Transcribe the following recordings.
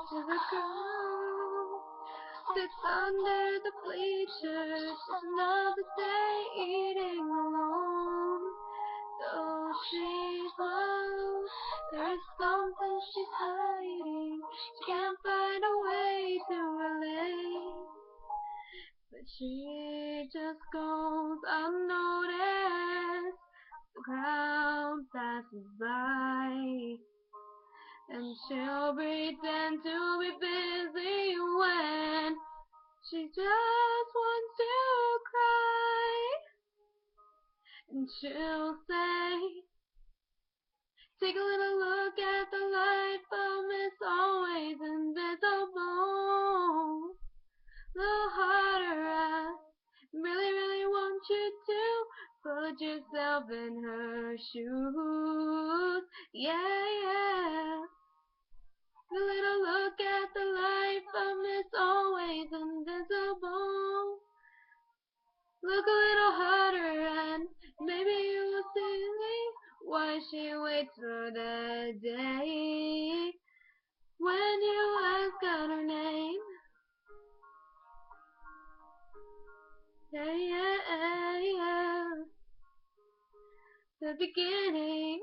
to the ground. Sits under the bleachers, another day eating alone. Though she's lost, there's something she's hiding. She can't find a way to relate, but she just goes unnoticed. The crowd passes by, and she'll pretend to be busy when she just wants to cry. And she'll say, take a little look at the light, but it's always invisible. Little harder, I really, really want you to put yourself in her shoes. Yeah, yeah. A little look at the light, but it's always invisible. Look a little harder and maybe you will see why she waits for the day when you ask out her name. Yeah, yeah, yeah. The beginning,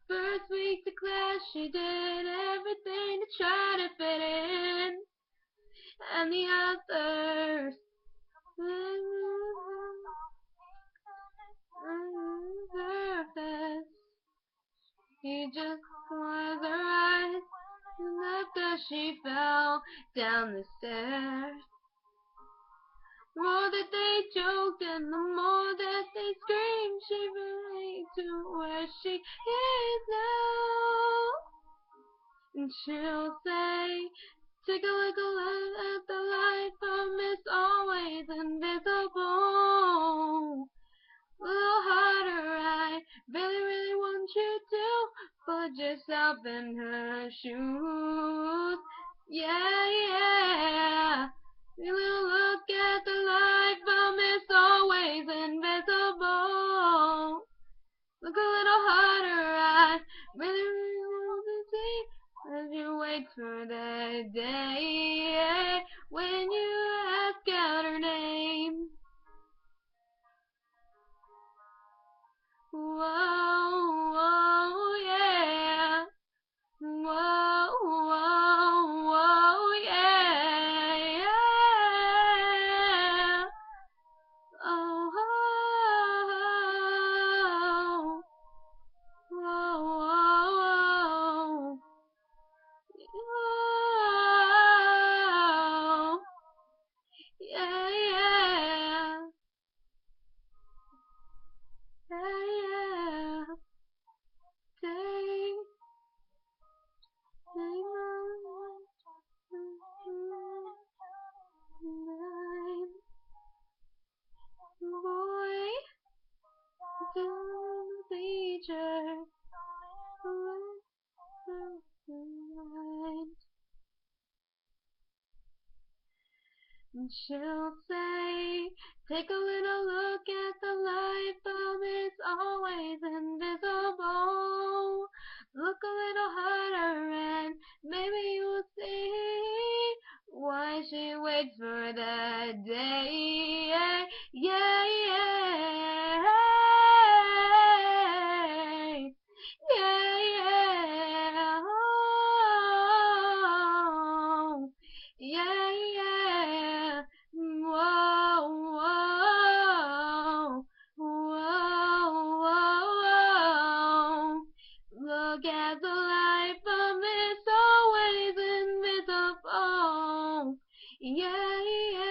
first week to class, she did everything to try to fit in, and the others her best. He just closed her eyes after she fell down the stairs. The more that they joked and the more that they screamed, she related to where she is now. And she'll say, take a look at the light, but it's always invisible. A little harder, I really, really want you to put yourself in her shoes. Yeah, yeah. A little look at the light, but it's always invisible. Look a little harder, I really, really want to see as you wait for the day when you ask out her name. Whoa, whoa, yeah. Whoa, whoa, whoa, yeah, yeah. Oh, whoa, whoa, whoa, yeah, yeah. Yeah, yeah. Take boy to the teacher. And she'll say, take a little look at the light bulb, it's always invisible. Look a little harder and maybe you'll see why she waits for the day. Yeah, yeah, yeah. Yeah, yeah. Oh, yeah, yeah. Whoa, whoa, whoa, whoa. Look at the light, but it's always invisible. Yeah, yeah.